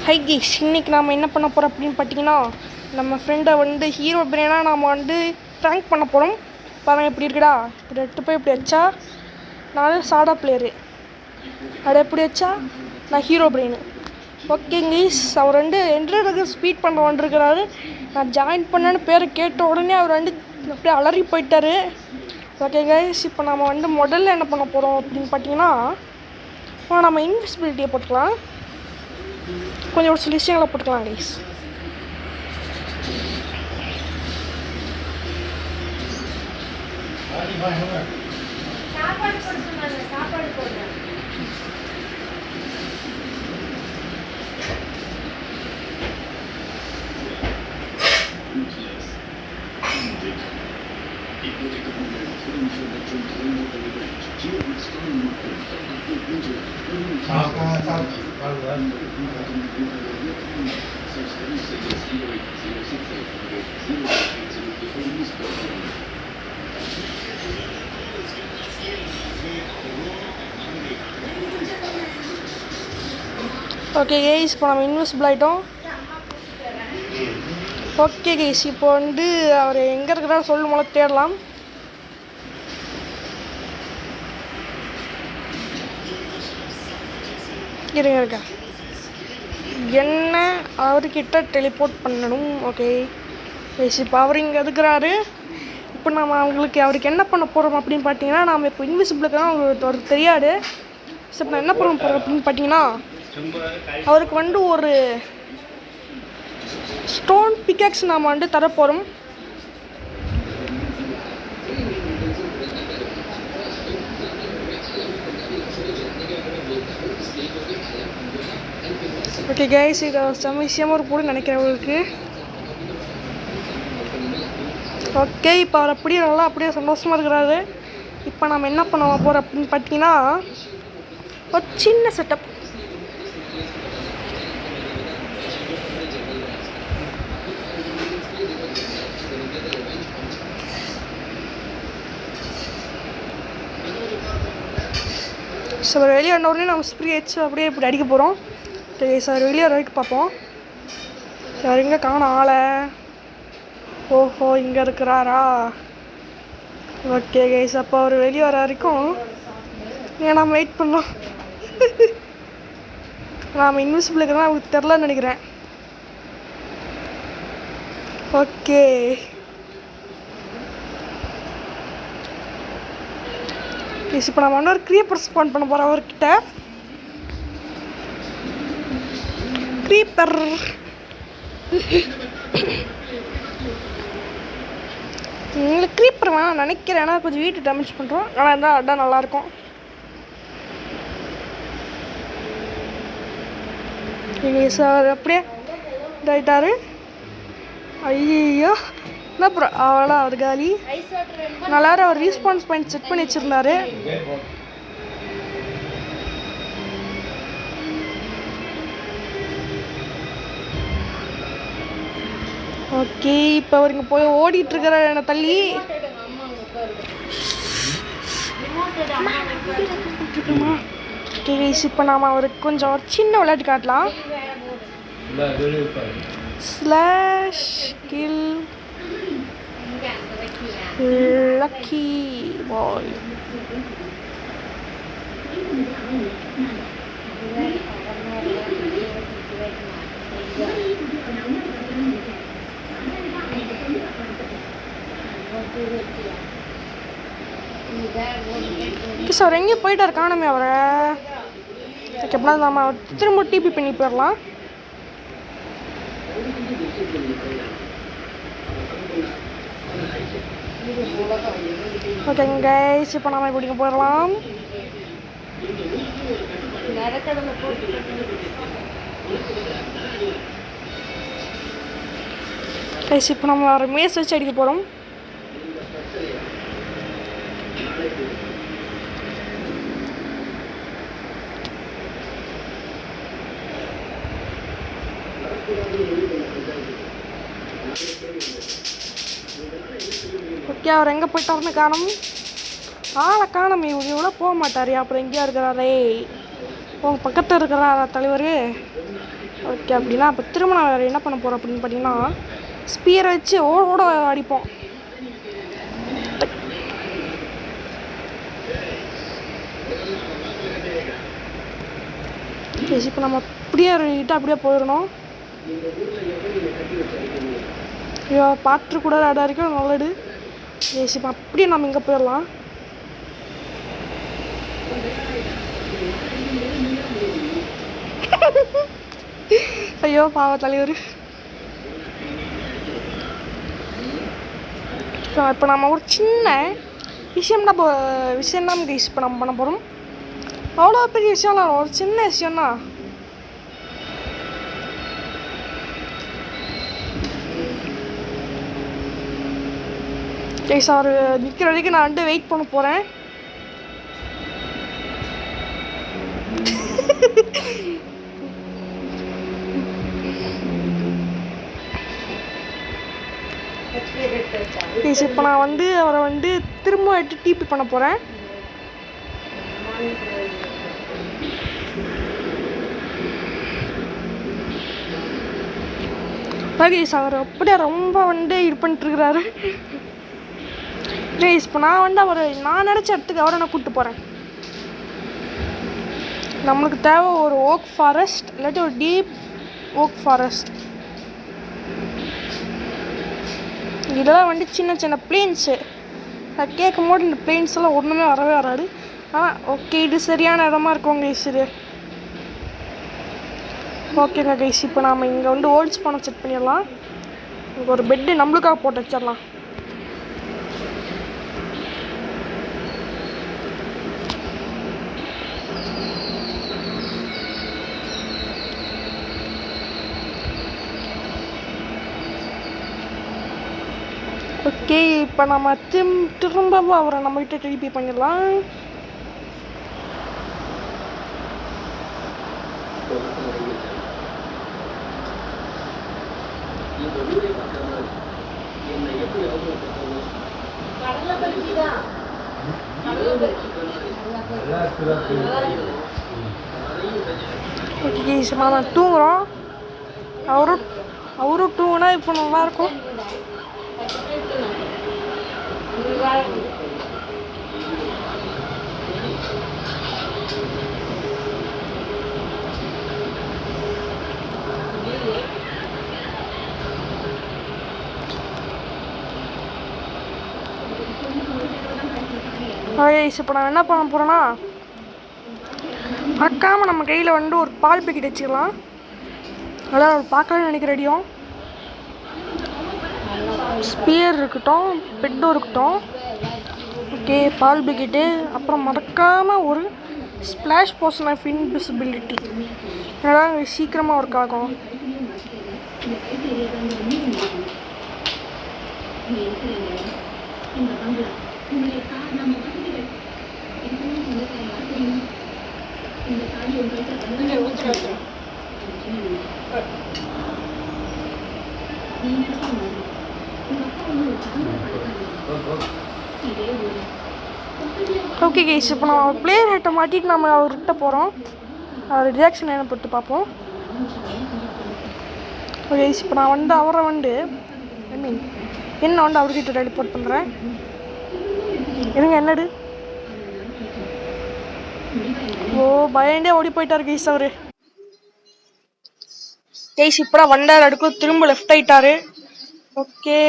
Hi guys, இன்னைக்கு நாம் என்ன பண்ண போகிறோம் அப்படின்னு பார்த்தீங்கன்னா, நம்ம ஃப்ரெண்டை வந்து ஹீரோ பிரெயினாக நாம் வந்து ட்ராங்க் பண்ண போகிறோம். பாருங்கள் எப்படி இருக்குடா, இப்படி எடுத்து போய் இப்படி வச்சா நான் சாடா பிளேயரு, அதை எப்படி வச்சா நான் ஹீரோ பிரெயின். ஓகே கைஸ், அவர் வந்து என்ட்ரனுக்கு ஸ்பீட் பண்ண வந்துருக்கிறாரு. நான் ஜாயின் பண்ணேன்னு பேரை கேட்ட உடனே அவர் வந்து அப்படியே அலறி போயிட்டார். ஓகே கைஸ், இப்போ நம்ம வந்து முதல்ல என்ன பண்ண போகிறோம் அப்படின்னு பார்த்தீங்கன்னா, நம்ம இன்விசிபிலிட்டியை போட்டுக்கலாம். கொஞ்சம் ஒரு சில விஷயங்களை போட்டுக்கலாம் கைஸ். ஓகே கைஸ், இப்போ நம்ம இன்விசிபிள் ஆகிட்டோம். ஓகே கைஸ், இப்போ வந்து அவர் எங்கே இருக்கிறான்னு சொல்லி முதல்ல தேடலாம். இருங்க என்ன அவர்கிட்ட டெலிபோர்ட் பண்ணணும். ஓகே கைஸ், இப்போ அவர் இங்கே இருக்கிறாரு. இப்போ நம்ம அவருக்கு என்ன பண்ண போகிறோம் அப்படின்னு பார்த்தீங்கன்னா, நாம் இப்போ இன்விசிபிளுக்கு தான் அவருக்கு தெரியாது. ஸோ இப்போ என்ன பண்ண போகிறோம் அப்படின்னு பார்த்தீங்கன்னா, அவருக்கு வந்து ஒரு ஸ்டோன் பிக்காக்ஸ் நாம் வந்து தரப்போகிறோம். ஓகே கைஸ், இது விஷயமாக ஒரு கூட நினைக்கிறவங்களுக்கு. ஓகே, இப்போ அவர் அப்படியே நல்லா அப்படியே சந்தோஷமாக இருக்கிறாரு. இப்போ நம்ம என்ன பண்ண போகிறோம் அப்படின்னு பார்த்தீங்கன்னா, ஒரு சின்ன செட்டப். ஸோ அவர் வெளியே வந்த உடனே நம்ம ஸ்ப்ரே வச்சு அப்படியே இப்படி அடிக்க போகிறோம். ஓகே சார், வெளியே வரைக்கும் பார்ப்போம். சார் எங்கே காணும் ஆளை? ஓஹோ, இங்கே இருக்கிறாரா? ஓகே கைஸ், அப்போ அவர் வெளியே வர வரைக்கும் நம்ம வெயிட் பண்ணோம். நாம் இன்விசிபிளுக்கு தான் அவருக்கு தெரிலன்னு நினைக்கிறேன். ஓகே ப்ளீஸ், இப்போ நம்ம இன்னொரு க்ரீப்பர் ஸ்பான் பண்ண போகிறோம் அவர்கிட்ட. க்ரீப்பர் உங்களுக்கு க்ரீப்பர் வேணாம் நினைக்கிறேன், ஏன்னா கொஞ்சம் வீட்டு டேமேஜ் பண்ணுறோம். ஆனால் இருந்தால் அதான் நல்லாயிருக்கும். சார் அப்படியே இதாயிட்டாரு. ஐயோ, என்ன ப்ரோ, அவ்வளோ அவர் காலி. நல்லாரும் அவர் ரீஸ்பான்ஸ் பாயிண்ட் செட் பண்ணி வச்சுருந்தாரு. ஓகே, இப்போ அவர் இங்கே போய் ஓடிட்டுருக்கிற என்னை தள்ளி. ஓகே கைஸ், இப்போ நாம் அவருக்கு கொஞ்சம் ஒரு சின்ன விளையாட்டு காட்டலாம். ஸ்லாஷ் கில் லக்கி பாய். சார் எங்கேயும் போயிட்டார், காணமே அவரை. எப்படின்னா நம்ம திரும்ப டிபி பண்ணி போயிடலாம். ஓகேங்க கைஸ், இப்போ நம்ம இப்படிங்க போயிடலாம். கைஸ், இப்போ நம்ம ஒரு மேஸ் வச்சு அடிக்க போகிறோம். ஓகே, அவர் எங்கே போயிட்டாருன்னு காணும். ஆளை காணும். இவ்வளோ போக மாட்டார், அப்புறம் எங்கேயா இருக்கிறாரே. உங்கள் பக்கத்தில் இருக்கிற தலைவர். ஓகே, அப்படின்னா அப்போ திரும்ப நான் வேறு என்ன பண்ண போகிறோம் அப்படின்னு பார்த்தீங்கன்னா, ஸ்பியரை வச்சு ஓட அடிப்போம். இப்போ நம்ம அப்படியே அப்படியே போயிடணும். ஐயோ, பார்த்து கூட இடம் வரைக்கும் நல்லது. இப்போ அப்படியே நம்ம இங்கே போயிடலாம். ஐயோ பாவ தலைவர். இப்போ நம்ம ஒரு சின்ன விஷயம் தான் கைஸ் இப்போ நம்ம பண்ண போகிறோம். அவ்வளோ பெரிய விஷயம்லாம் ஒரு சின்ன விஷயம்னா, கைஸ் அவர் நிற்கிற வரைக்கும் நான் வந்து வெயிட் பண்ண போகிறேன். இப்போ நான் வந்து அவரை வந்து திரும்ப எடுத்து டிபி பண்ண போகிறேன். அவர் அப்படியே ரொம்ப வந்து இது பண்ணிட்டுருக்கிறாரு. இப்போ நான் வந்து நான் நினச்ச இடத்துக்கு அவரை நான் கூப்பிட்டு போகிறேன். நம்மளுக்கு தேவை ஒரு ஓக் ஃபாரஸ்ட், இல்லாட்டி ஒரு டீப் ஓக் ஃபாரஸ்ட். இதெல்லாம் வந்து சின்ன சின்ன பிளேன்ஸு. நான் கேட்கும் போது இந்த பிளேன்ஸ் எல்லாம் ஒன்றுமே வரவே வராது. ஆனால் ஓகே, இது சரியான இடமா இருக்கும் கைஸ். இது ஓகேங்க கைஸ். இப்போ நாம் இங்கே வந்து ஓல்ட்ஸ் பண்ண செட் பண்ணிடலாம். இங்கே ஒரு பெட்டு நம்மளுக்காக போட்டு வச்சிடலாம். ஓகே, இப்போ நம்ம திரும்பவும் அவரை நம்மகிட்ட டிபி பண்ணிடலாம். ஓகே, நம்ம தூங்குறோம். அவரும் தூங்கினா இப்போ நல்லாயிருக்கும். இப்போ நான் என்ன பண்ண போகிறேன்னா, மறக்காமல் நம்ம கையில் வந்து ஒரு பால் பேக்கெட் வச்சுக்கலாம். அதான் அவர் பார்க்கலான்னு நினைக்கிற ரெடியும். ஸ்பியர் இருக்கட்டும், பெட்டும் இருக்கட்டும். ஓகே, பால் பேக்கெட்டு. அப்புறம் மறக்காமல் ஒரு ஸ்ப்ளாஷ் போர்ஷன் ஆஃப் இன்விசிபிலிட்டி. அதனால் சீக்கிரமாக ஒர்க் ஆகும். ஓகே கைஸ், இப்போ நம்ம பிளேயர் ஹெட்டை மாட்டிட்டு நம்ம அவர்கிட்ட போகிறோம். அவர் ரியாக்ஷன் என்ன பொறுத்து பார்ப்போம். ஓகே, இப்போ நான் வந்து அவரை வந்து என்ன வந்து அவர்கிட்ட டெலிபோர்ட் பண்ணுறேன். என்னங்க என்னது? ஓ, பயண்டே ஓடி போயிட்டார் கைஸ் அவரு. கைஸ் இப்போ வண்டார் அடுக்கும் திரும்ப லெஃப்ட் ஆயிட்டாரு. ஓகே,